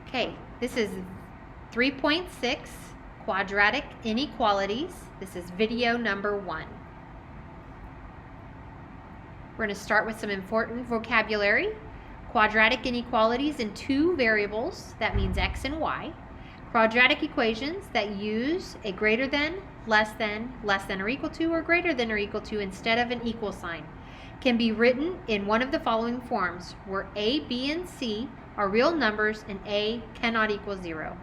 Okay, this is 3.6 Quadratic Inequalities. This is video number 1. We're going to start with some important vocabulary. Quadratic inequalities in two variables, that means x and y. Quadratic equations that use a greater than, less than or equal to, or greater than or equal to instead of an equal sign can be written in one of the following forms, where a, b, and c are real numbers and a cannot equal 0.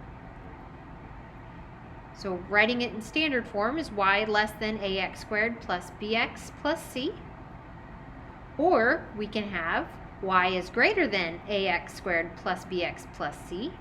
So writing it in standard form is y less than ax squared plus bx plus c. Or we can have y is greater than ax squared plus bx plus c.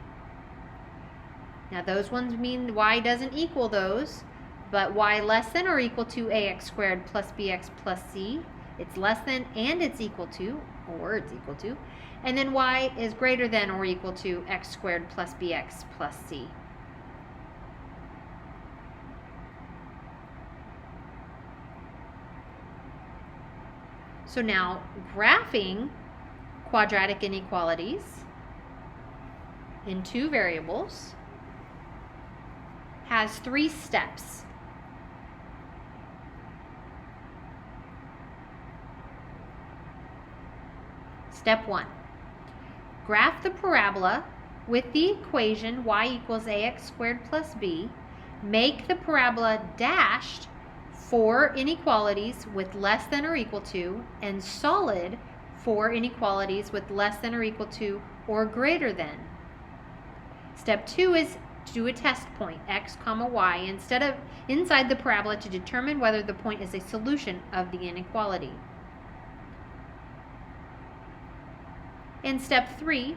Now those ones mean y doesn't equal those, but y less than or equal to ax squared plus bx plus c, it's less than and it's equal to, or it's equal to, and then y is greater than or equal to x squared plus bx plus c. So now, graphing quadratic inequalities in two variables has 3 steps. Step 1. Graph the parabola with the equation y equals ax squared plus b. Make the parabola dashed for inequalities with less than or equal to, and solid for inequalities with less than or equal to or greater than. Step 2 is to do a test point, x comma y, inside the parabola to determine whether the point is a solution of the inequality. In step 3,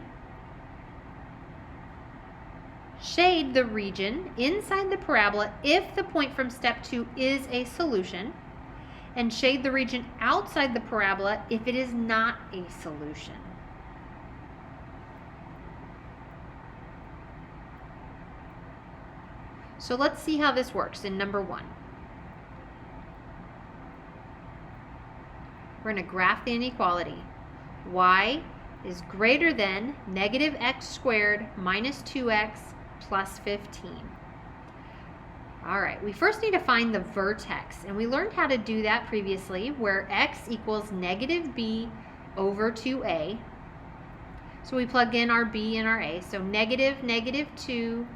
shade the region inside the parabola if the point from step 2 is a solution, and shade the region outside the parabola if it is not a solution. So let's see how this works in number 1. We're going to graph the inequality. Y is greater than negative x squared minus 2x plus 15. All right, we first need to find the vertex, and we learned how to do that previously, where x equals negative b over 2a. So we plug in our b and our a, so negative 2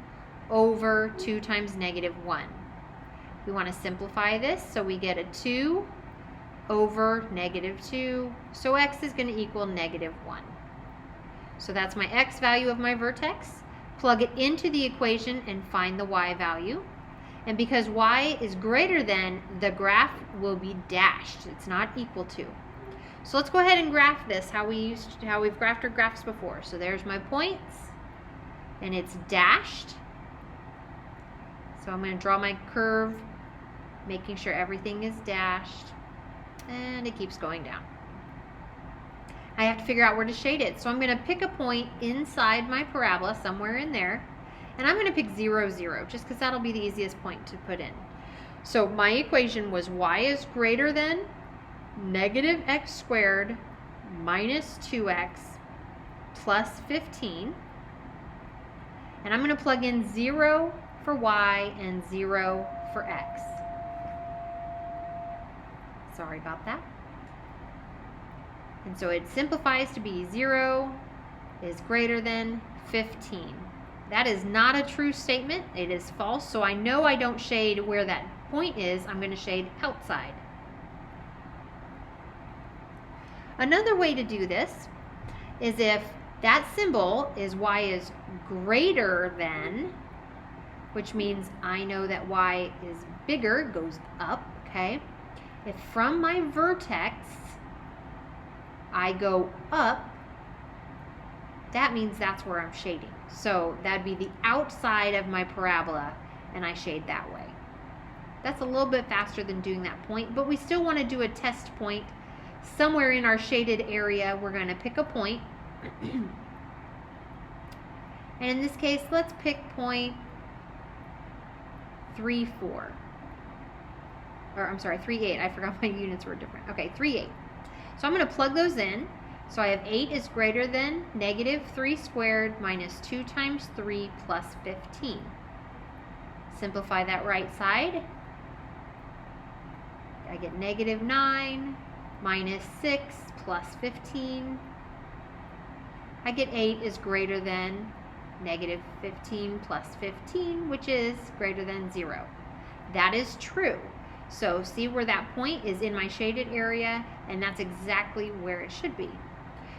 over 2 times negative 1. We want to simplify this, so we get a 2 over negative 2, so x is going to equal negative 1. So that's my x value of my vertex. Plug it into the equation and find the y value. And because y is greater than, the graph will be dashed. It's not equal to. So let's go ahead and graph this how we've graphed our graphs before. So there's my points, and it's dashed. So I'm going to draw my curve, making sure everything is dashed, and it keeps going down. I have to figure out where to shade it. So I'm going to pick a point inside my parabola, somewhere in there, and I'm going to pick 0, 0, just because that'll be the easiest point to put in. So my equation was y is greater than negative x squared minus 2x plus 15. And I'm going to plug in 0 for y and 0 for x. Sorry about that. And so it simplifies to be 0 is greater than 15. That is not a true statement. It is false. So I know I don't shade where that point is. I'm going to shade outside. Another way to do this is if that symbol is y is greater than, which means I know that y is bigger, goes up, okay? If from my vertex I go up, that means that's where I'm shading. So that'd be the outside of my parabola, and I shade that way. That's a little bit faster than doing that point, but we still want to do a test point. Somewhere in our shaded area, we're going to pick a point. And in this case, let's pick point 3, 4. Or I'm sorry, 3, 8. I forgot my units were different. Okay, 3, 8. So I'm going to plug those in. So I have 8 is greater than negative 3 squared minus 2 times 3 plus 15. Simplify that right side. I get negative 9 minus 6 plus 15. I get 8 is greater than negative 15 plus 15, which is greater than 0. That is true. So see where that point is in my shaded area, and that's exactly where it should be.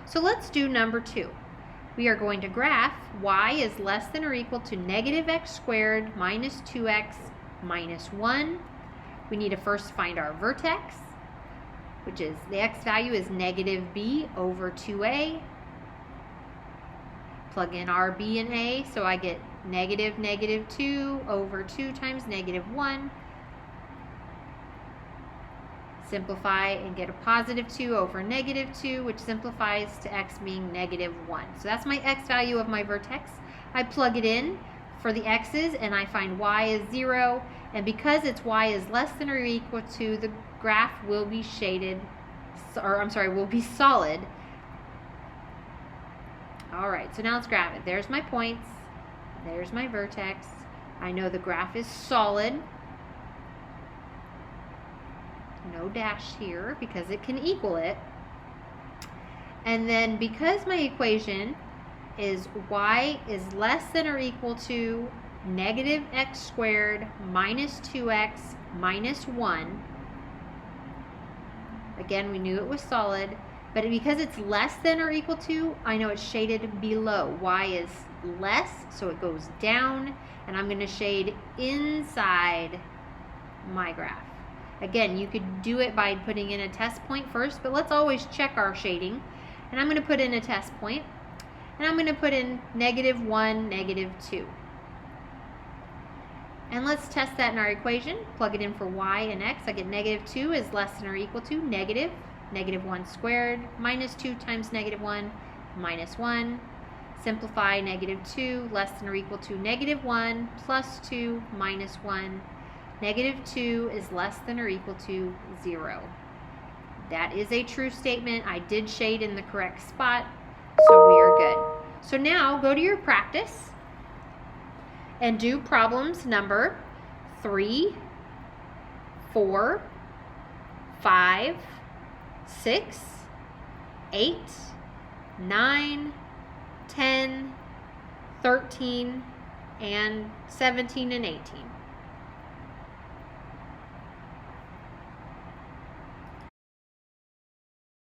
So let's do number 2. We are going to graph y is less than or equal to negative x squared minus 2x minus 1. We need to first find our vertex, which is the x value is negative b over 2a. Plug in our b and a, so I get negative negative 2 over 2 times negative 1. Simplify and get a positive 2 over negative 2, which simplifies to x being negative 1. So that's my x value of my vertex. I plug it in for the x's, and I find y is 0. And because it's y is less than or equal to, the graph will be shaded, or I'm sorry, will be solid. All right, so now let's graph it. There's my points. There's my vertex. I know the graph is solid. No dash here because it can equal it. And then because my equation is y is less than or equal to negative x squared minus 2x minus 1. Again, we knew it was solid. But because it's less than or equal to, I know it's shaded below. Y is less, so it goes down, and I'm going to shade inside my graph. Again, you could do it by putting in a test point first, but let's always check our shading. And I'm going to put in a test point, and I'm going to put in negative 1, negative 2. And let's test that in our equation. Plug it in for y and x. I get negative 2 is less than or equal to negative 1 squared minus 2 times negative 1 minus 1. Simplify negative 2 less than or equal to negative 1 plus 2 minus 1. Negative 2 is less than or equal to 0. That is a true statement. I did shade in the correct spot, so we are good. So now go to your practice and do problems number 3, 4, 5, 6, 8, 9, 10, 13, and 17 and 18.